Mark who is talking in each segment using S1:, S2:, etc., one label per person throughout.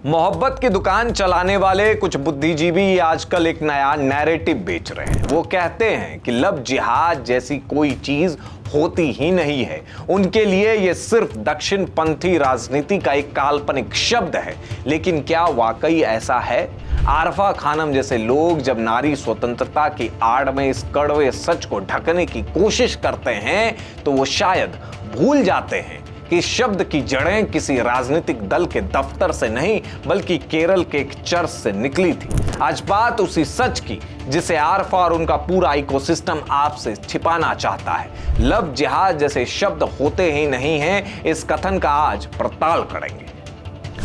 S1: मोहब्बत की दुकान चलाने वाले कुछ बुद्धिजीवी आजकल एक नया नैरेटिव बेच रहे हैं। वो कहते हैं कि लव जिहाद जैसी कोई चीज होती ही नहीं है। उनके लिए ये सिर्फ दक्षिणपंथी राजनीति का एक काल्पनिक शब्द है। लेकिन क्या वाकई ऐसा है? आरफा खानम जैसे लोग जब नारी स्वतंत्रता की आड़ में इस कड़वे सच को ढकने की कोशिश करते हैं तो वो शायद भूल जाते हैं कि शब्द की जड़ें किसी राजनीतिक दल के दफ्तर से नहीं बल्कि केरल के एक चर्च से निकली थी। आज बात उसी सच की जिसे आरफा और उनका पूरा इकोसिस्टम आपसे छिपाना चाहता है। लव जिहाद जैसे शब्द होते ही नहीं हैं, इस कथन का आज पड़ताल करेंगे।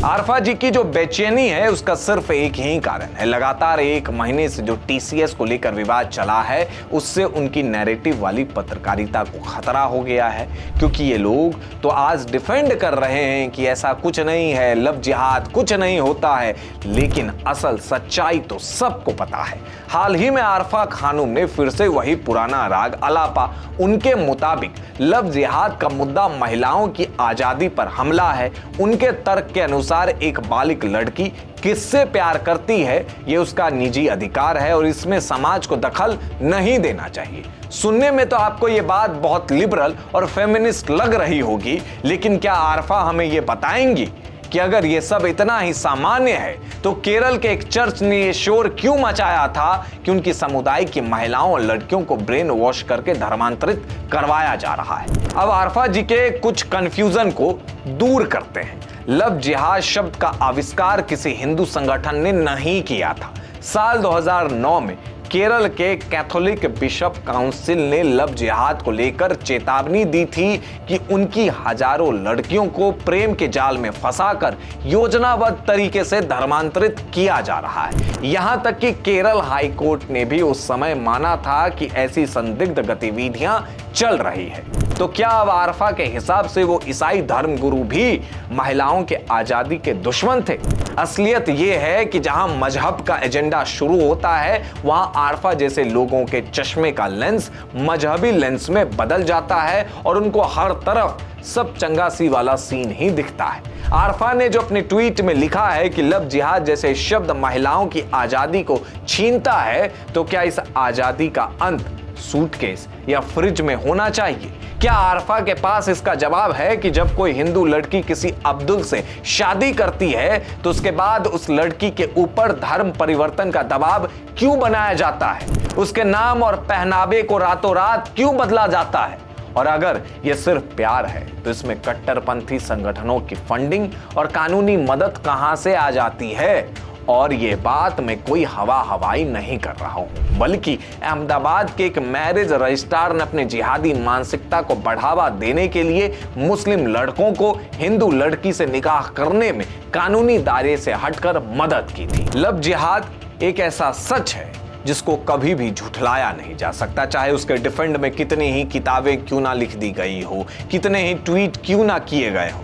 S1: आरफा जी की जो बेचैनी है उसका सिर्फ एक ही कारण है। लगातार एक महीने से जो टीसीएस को लेकर विवाद चला है उससे उनकी नैरेटिव वाली पत्रकारिता को खतरा हो गया है, क्योंकि ये लोग तो आज डिफेंड कर रहे हैं कि ऐसा कुछ नहीं है, लव जिहाद कुछ नहीं होता है, लेकिन असल सच्चाई तो सबको पता है। हाल ही में आरफा खानम ने फिर से वही पुराना राग अलापा। उनके मुताबिक लव जिहाद का मुद्दा महिलाओं की आजादी पर हमला है। उनके तर्क के अनुसार एक बालिग लड़की किससे प्यार करती है ये उसका निजी अधिकार है और इसमें समाज को दखल नहीं देना चाहिए। सुनने में तो आपको ये बात बहुत लिबरल और फेमिनिस्ट लग रही होगी, लेकिन क्या आरफा हमें ये बताएंगी कि अगर ये सब इतना ही सामान्य है तो केरल के एक चर्च ने ये शोर क्यों मचाया था कि उनकी समुदाय की महिलाओं और लड़कियों को ब्रेन वॉश करके धर्मांतरित करवाया जा रहा है। अब आरफा जी के कुछ कंफ्यूजन को दूर करते हैं। लव जिहाद शब्द का आविष्कार किसी हिंदू संगठन ने नहीं किया था। साल 2009 में केरल के कैथोलिक बिशप काउंसिल ने लव जिहाद को लेकर चेतावनी दी थी कि उनकी हजारों लड़कियों को प्रेम के जाल में फंसाकर योजनाबद्ध तरीके से धर्मांतरित किया जा रहा है। यहां तक कि केरल हाई कोर्ट ने भी उस समय माना था कि ऐसी संदिग्ध गतिविधियां चल रही है। तो क्या अब आरफा के हिसाब से वो ईसाई धर्मगुरु भी महिलाओं के आजादी के दुश्मन थे? असलियत ये है कि जहां मजहब का एजेंडा शुरू होता है वहां आरफा जैसे लोगों के चश्मे का लेंस मजहबी लेंस में बदल जाता है और उनको हर तरफ सब चंगासी वाला सीन ही दिखता है। आरफा ने जो अपने ट्वीट में लिखा है कि लव जिहाद जैसे शब्द महिलाओं की आजादी को छीनता है, तो क्या इस आजादी का अंत सूटकेस या फ्रिज में होना चाहिए? क्या आरफा के पास इसका जवाब है कि जब कोई हिंदू लड़की किसी अब्दुल से शादी करती है तो उसके बाद उस लड़की के ऊपर धर्म परिवर्तन का दबाव क्यों बनाया जाता है? उसके नाम और पहनावे को रातों रात क्यों बदला जाता है? और अगर यह सिर्फ प्यार है तो इसमें कट्टरपंथी संगठनों की फंडिंग और कानूनी मदद कहां से आ जाती है? और ये बात मैं कोई हवाई नहीं कर रहा हूं, बल्कि अहमदाबाद के एक मैरिज रजिस्ट्रार ने अपने जिहादी मानसिकता को बढ़ावा देने के लिए मुस्लिम लड़कों को हिंदू लड़की से निकाह करने में कानूनी दायरे से हटकर मदद की थी। लव जिहाद एक ऐसा सच है जिसको कभी भी झुठलाया नहीं जा सकता, चाहे उसके डिफेंड में कितनी ही किताबें क्यों ना लिख दी गई हो, कितने ही ट्वीट क्यों ना किए गए हो।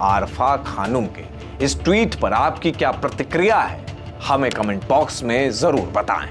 S1: आरफा खानम के इस ट्वीट पर आपकी क्या प्रतिक्रिया है? हमें कमेंट बॉक्स में जरूर बताएं।